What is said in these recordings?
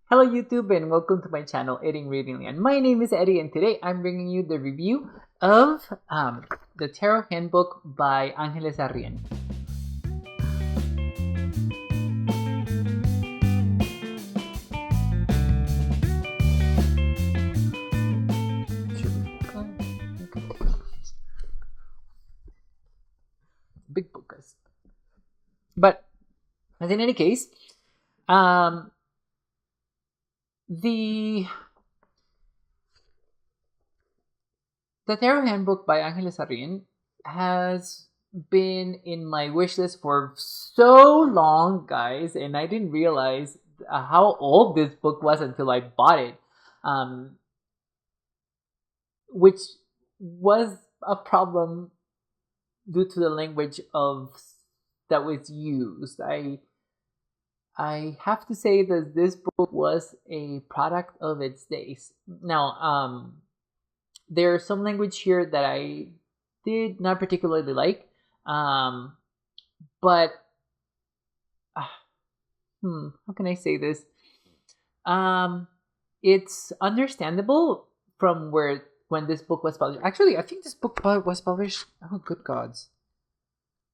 Hello YouTube and welcome to my channel eddieinreadingland. My name is Eddie and today I'm bringing you the review of the Tarot Handbook by Angeles Arrien. Big book, guys. But as in any case, the Tarot Handbook by Angeles Arrien has been in my wish list for so long, guys, and I didn't realize how old this book was until I bought it, which was a problem due to the language that was used. I have to say that this book was a product of its days. Now, there's some language here that I did not particularly like, but how can I say this? It's understandable from when this book was published. Actually, I think this book was published. Oh, good gods!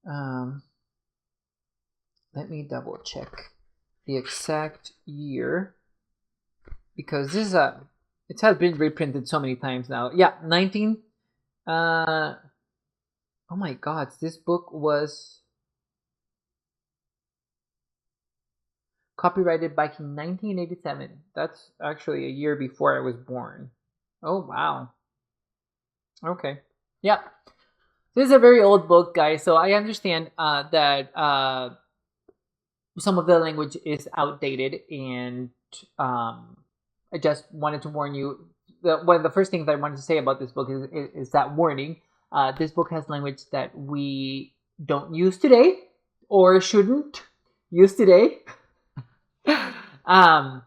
Let me double check the exact year, because this is it has been reprinted so many times now. Yeah, oh my god, this book was copyrighted back in 1987. That's actually a year before I was born. Oh wow. Okay. Yeah. This is a very old book, guys, so I understand that some of the language is outdated, and I just wanted to warn you. One of the first things I wanted to say about this book is that warning. This book has language that we don't use today, or shouldn't use today. And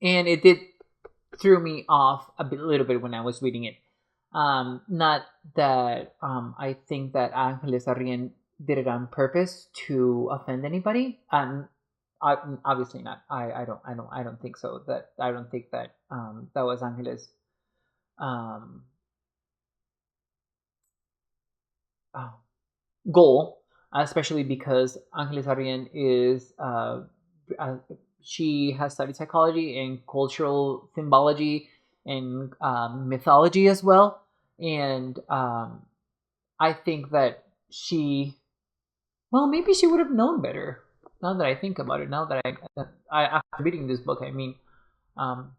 it did throw me off a little bit when I was reading it. Not that I think that Angeles Arrien did it on purpose to offend anybody. Obviously not. I don't think so. I don't think that that was Angeles' goal, especially because Angeles Arrien is she has studied psychology and cultural symbology and mythology as well, and I think that maybe she would have known better. Now that I think about it, now that I after reading this book, I mean,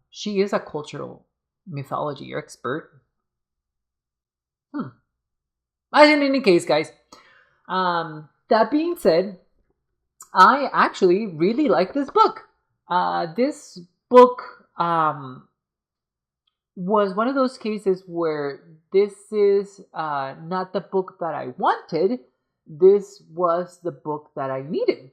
she is a cultural mythology expert. As in any case, guys, that being said, I actually really like this book. This book was one of those cases where this is not the book that I wanted. This was the book that I needed.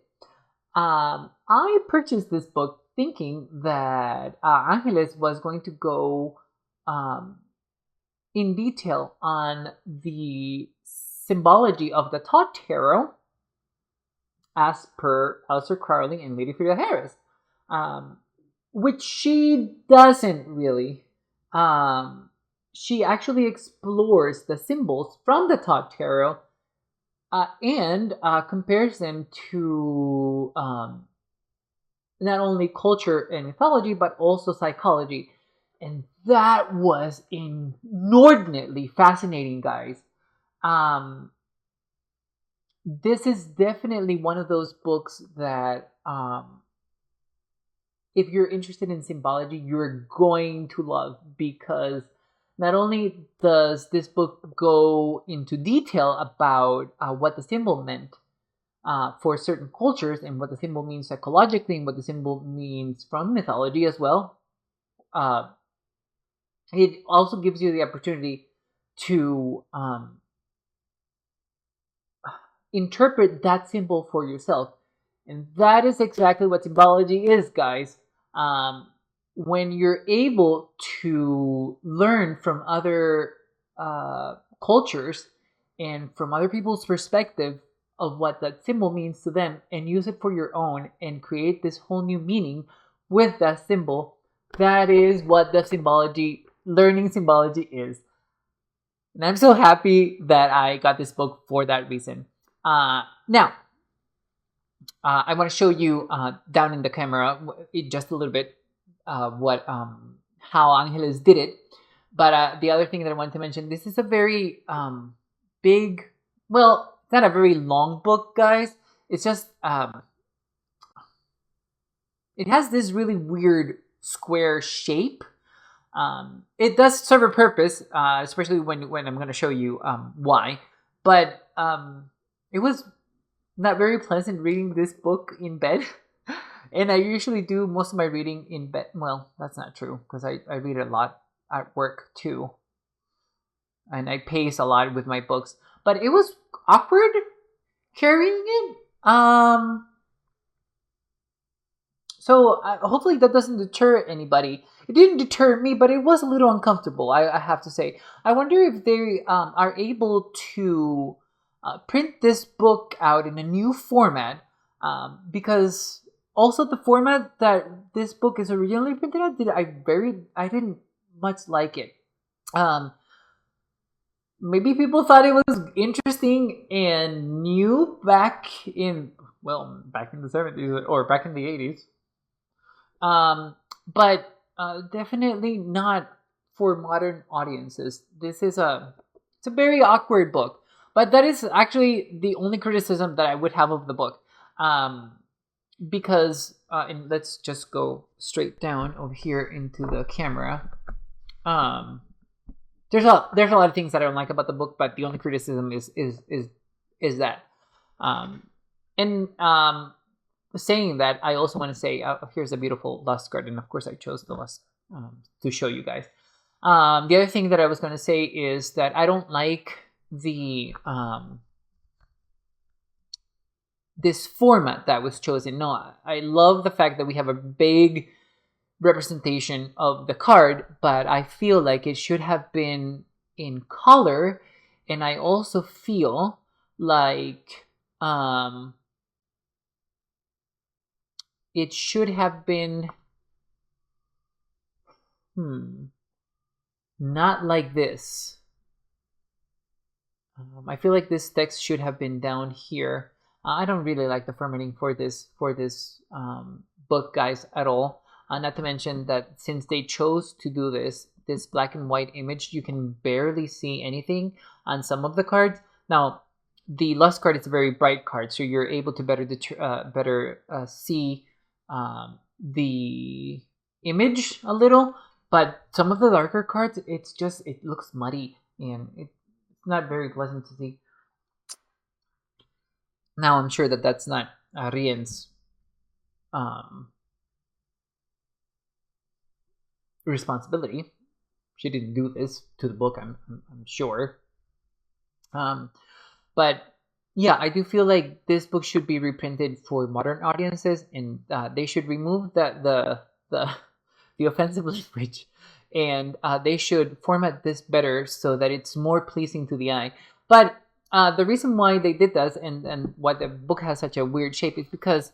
I purchased this book thinking that Angeles was going to go in detail on the symbology of the Tot Tarot as per Aleister Crowley and Lady Frida Harris, which she doesn't really. She actually explores the symbols from the Tot Tarot and compares them to not only culture and mythology, but also psychology. And that was inordinately fascinating, guys. This is definitely one of those books that if you're interested in symbology, you're going to love, because not only does this book go into detail about what the symbol meant for certain cultures, and what the symbol means psychologically, and what the symbol means from mythology as well, it also gives you the opportunity to interpret that symbol for yourself. And that is exactly what symbology is, guys. When you're able to learn from other cultures and from other people's perspective, of what that symbol means to them and use it for your own and create this whole new meaning with that symbol. That is what the learning symbology is. And I'm so happy that I got this book for that reason. Now, I want to show you down in the camera just a little bit how Angeles did it. But the other thing that I wanted to mention, this is a very big, well, it's not a very long book, guys. It's just, it has this really weird square shape. It does serve a purpose, especially when I'm going to show you why. But it was not very pleasant reading this book in bed. And I usually do most of my reading in bed. Well, that's not true, because I read a lot at work too. And I pace a lot with my books. But it was awkward carrying it. So hopefully that doesn't deter anybody. It didn't deter me, but it was a little uncomfortable, I have to say. I wonder if they are able to print this book out in a new format, because also the format that this book is originally printed out, I didn't much like it. Maybe people thought it was interesting and new back in the 70s or back in the 80s. But definitely not for modern audiences. It's a very awkward book. But that is actually the only criticism that I would have of the book. Because, and let's just go straight down over here into the camera. There's a lot of things that I don't like about the book, but the only criticism is that. Saying that, I also want to say, here's a beautiful Lust card, and of course I chose the Lust to show you guys. The other thing that I was going to say is that I don't like the this format that was chosen. No, I love the fact that we have a big representation of the card, but I feel like it should have been in color, and I also feel like it should have been not like this. I feel like this text should have been down here. I don't really like the formatting for this book, guys, at all. Not to mention that since they chose to do this black and white image, you can barely see anything on some of the cards. Now, the Lust card is a very bright card, so you're able to better see the image a little. But some of the darker cards, it looks muddy, and it's not very pleasant to see. Now, I'm sure that that's not Arrien's responsibility. She didn't do this to the book, I'm sure. But yeah, I do feel like this book should be reprinted for modern audiences, and they should remove the offensive language, and they should format this better so that it's more pleasing to the eye. But the reason why they did this and why the book has such a weird shape is because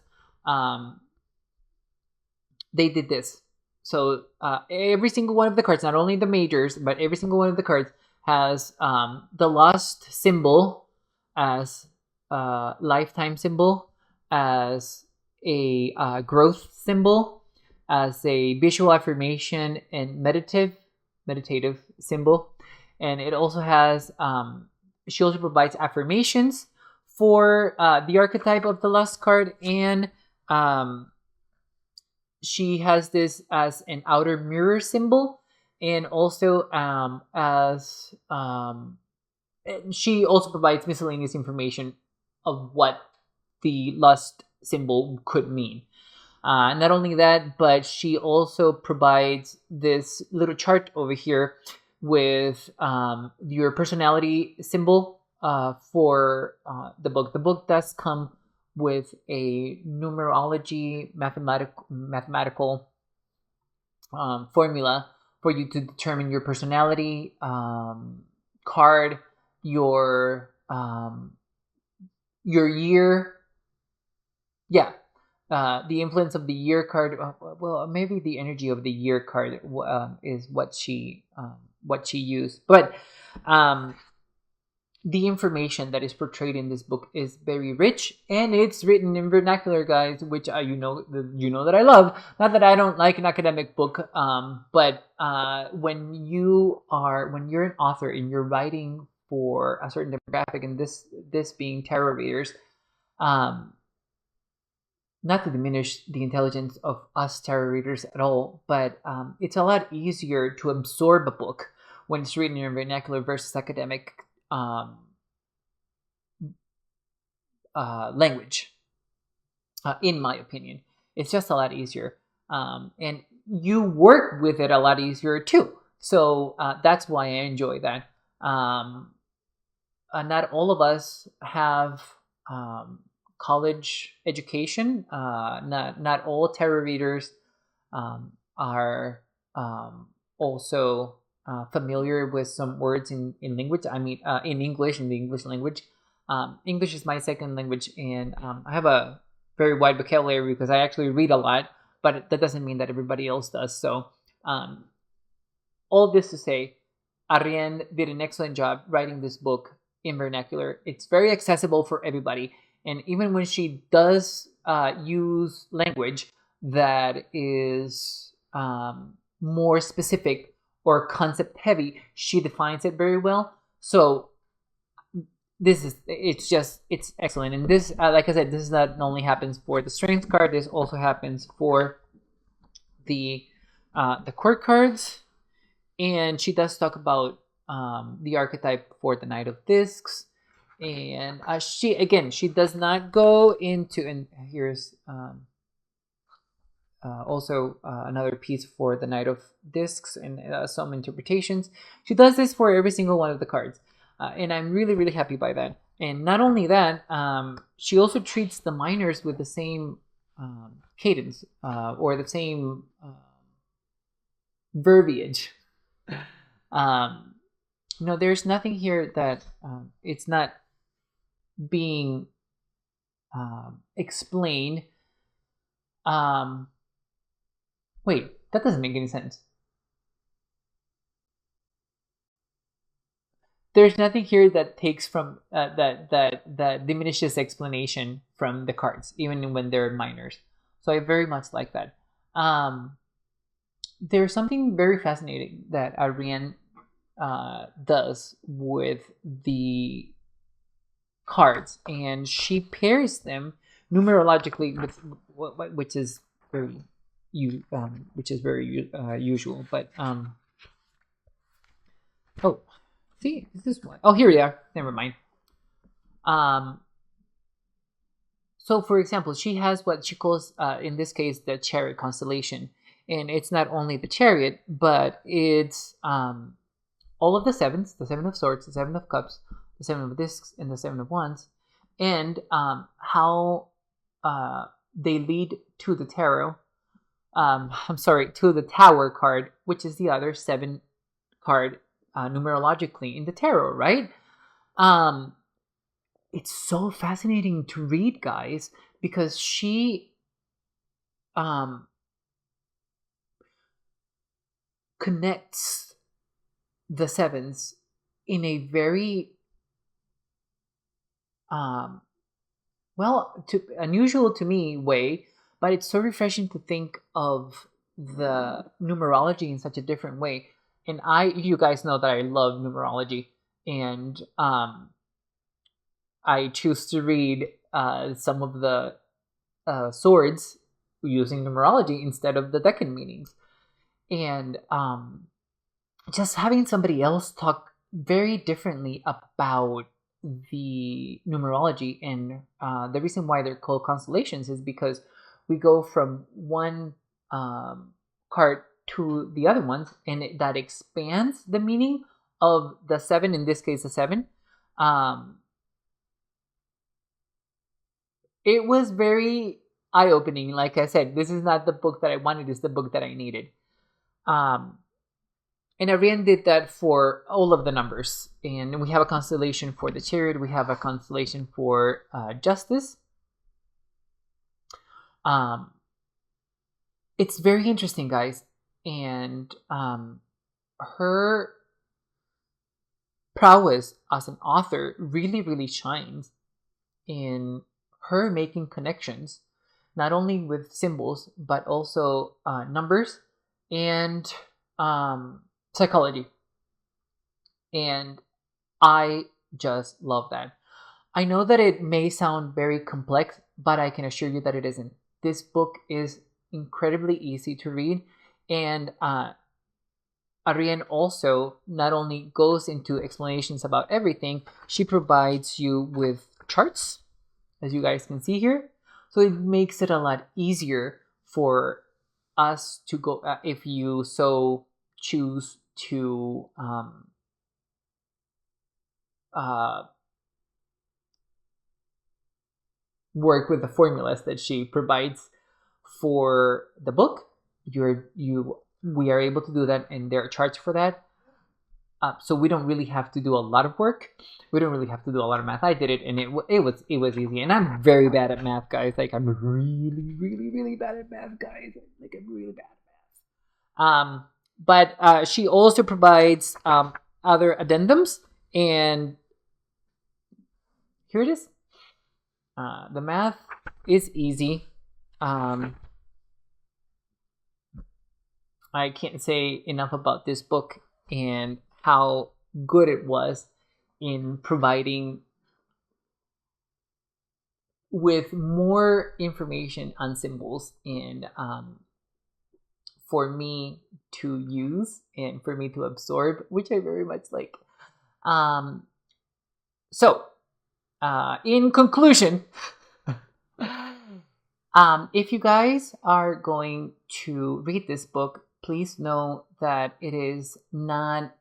they did this. So every single one of the cards, not only the majors, but every single one of the cards has the Lust symbol as a lifetime symbol, as a growth symbol, as a visual affirmation and meditative symbol. And it also has, she also provides affirmations for the archetype of the Lust card, and she has this as an outer mirror symbol, and also as she also provides miscellaneous information of what the Lust symbol could mean. Not only that, but she also provides this little chart over here with your personality symbol for the book. The book does come with a numerology mathematical formula for you to determine your personality card, your your year. Yeah, the influence of the year card. Well, maybe the energy of the year card is what she used, but um, the information that is portrayed in this book is very rich, and it's written in vernacular, guys, which you know that I love. Not that I don't like an academic book, but when you're an author and you're writing for a certain demographic, and this being tarot readers, um, not to diminish the intelligence of us tarot readers at all, but it's a lot easier to absorb a book when it's written in vernacular versus academic um, language. In my opinion, it's just a lot easier, and you work with it a lot easier too. So that's why I enjoy that. Not all of us have college education. Not all tarot readers are also familiar with some words in language. I mean, in English, in the English language. English is my second language, and I have a very wide vocabulary because I actually read a lot, but that doesn't mean that everybody else does. So, all this to say, Arrien did an excellent job writing this book in vernacular. It's very accessible for everybody. And even when she does use language that is more specific or concept heavy, she defines it very well. So it's excellent. And this, like I said, this not only happens for the strength card, this also happens for the court cards. And she does talk about the archetype for the Knight of Discs. And she does not go into, and here's also another piece for the Knight of Discs and some interpretations. She does this for every single one of the cards. And I'm really, really happy by that. And not only that, she also treats the minors with the same cadence or the same verbiage. There's nothing here that it's not being explained. Wait, that doesn't make any sense. There's nothing here that takes from that diminishes explanation from the cards, even when they're minors. So I very much like that. There's something very fascinating that Arrien does with the cards, and she pairs them numerologically with which is very usual. But see, is this one? Oh, here we are. Never mind. So for example, she has what she calls in this case the Chariot constellation, and it's not only the Chariot, but it's all of the sevens: the Seven of Swords, the Seven of Cups, the Seven of Discs, and the Seven of Wands, and how they lead to the tarot. To the Tower card, which is the other 7 card numerologically in the tarot, right? It's so fascinating to read, guys, because she connects the sevens in a very unusual to me way, but it's so refreshing to think of the numerology in such a different way. And you guys know that I love numerology, and I choose to read some of the swords using numerology instead of the decan meanings. And just having somebody else talk very differently about the numerology, and the reason why they're called constellations is because we go from one card to the other ones, and that expands the meaning of the 7, in this case the 7. It was very eye-opening. Like I said, this is not the book that I wanted, it's the book that I needed. And Arrien did that for all of the numbers. And we have a constellation for the Chariot. We have a constellation for Justice. It's very interesting, guys. And her prowess as an author really, really shines in her making connections, not only with symbols, but also numbers and psychology. And I just love that. I know that it may sound very complex, but I can assure you that it isn't. This book is incredibly easy to read, and Arrien also not only goes into explanations about everything, she provides you with charts, as you guys can see here. So it makes it a lot easier for us to go, if you so choose to work with the formulas that she provides for the book. We are able to do that, and there are charts for that. So we don't really have to do a lot of work. We don't really have to do a lot of math. I did it, and it was easy. And I'm very bad at math, guys. Like, I'm really, really, really bad at math, guys. Like, I'm really bad at math. But she also provides other addendums, and here it is. The math is easy. I can't say enough about this book and how good it was in providing with more information on symbols and for me to use and for me to absorb, which I very much like. So, in conclusion, if you guys are going to read this book, please know that it is not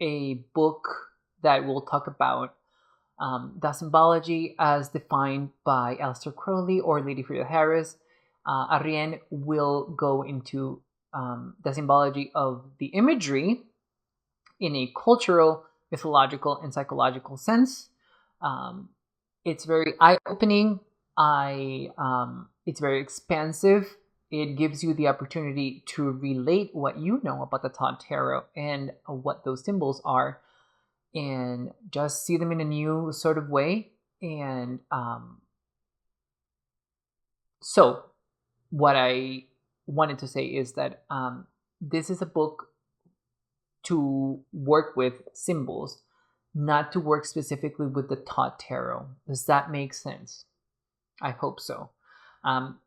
a book that will talk about the symbology as defined by Aleister Crowley or Lady Frida Harris. Arrien will go into the symbology of the imagery in a cultural, mythological, and psychological sense. It's very eye-opening. It's very expansive. It gives you the opportunity to relate what you know about the Tarot and what those symbols are, and just see them in a new sort of way. And so what I wanted to say is that this is a book to work with symbols, not to work specifically with the Tarot. Does that make sense? I hope so.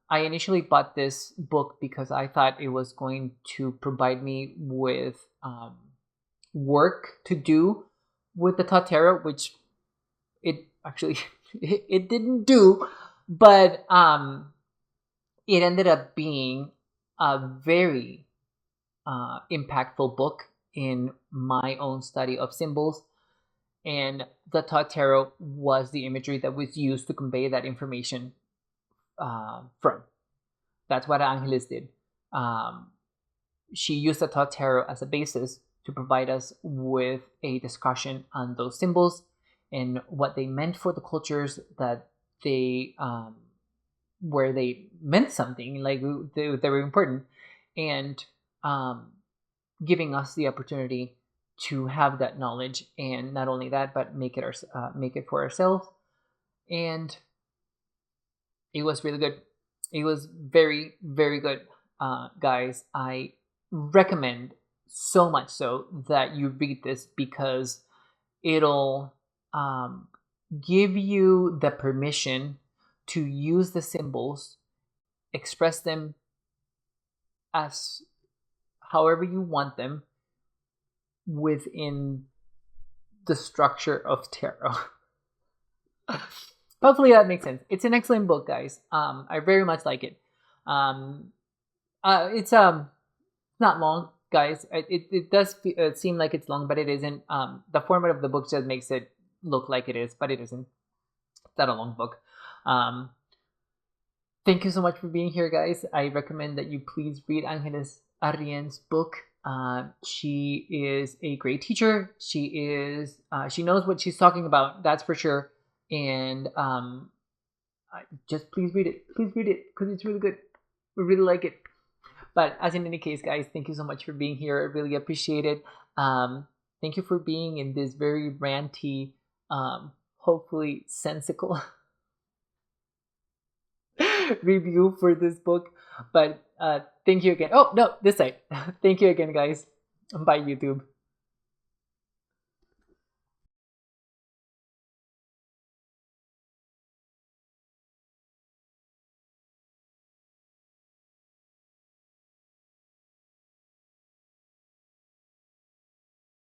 I initially bought this book because I thought it was going to provide me with work to do with the Tarot, which it actually it didn't do, but it ended up being a very impactful book in my own study of symbols. And the Tarot was the imagery that was used to convey that information from. That's what Angeles did. She used the Tarot as a basis to provide us with a discussion on those symbols and what they meant for the cultures that they where they meant something, like they were important, and giving us the opportunity to have that knowledge, and not only that, but make it for ourselves. And it was really good. It was very, very good, guys. I recommend so much so that you read this, because it'll give you the permission to use the symbols, express them as however you want them within the structure of tarot. Hopefully that makes sense. It's an excellent book, guys. I very much like it. It's not long, guys. It does seem like it's long, but it isn't. The format of the book just makes it look like it is, but it isn't. It's not a long book. Thank you so much for being here, guys. I recommend that you please read Angeles Arrien's book. She is a great teacher. She knows what she's talking about. That's for sure. And just please read it. Please read it because it's really good. We really like it. But as in any case, guys, thank you so much for being here. I really appreciate it. Thank you for being in this very ranty, hopefully sensical review for this book. But thank you again. Oh, no, this side. Thank you again, guys. Bye, YouTube.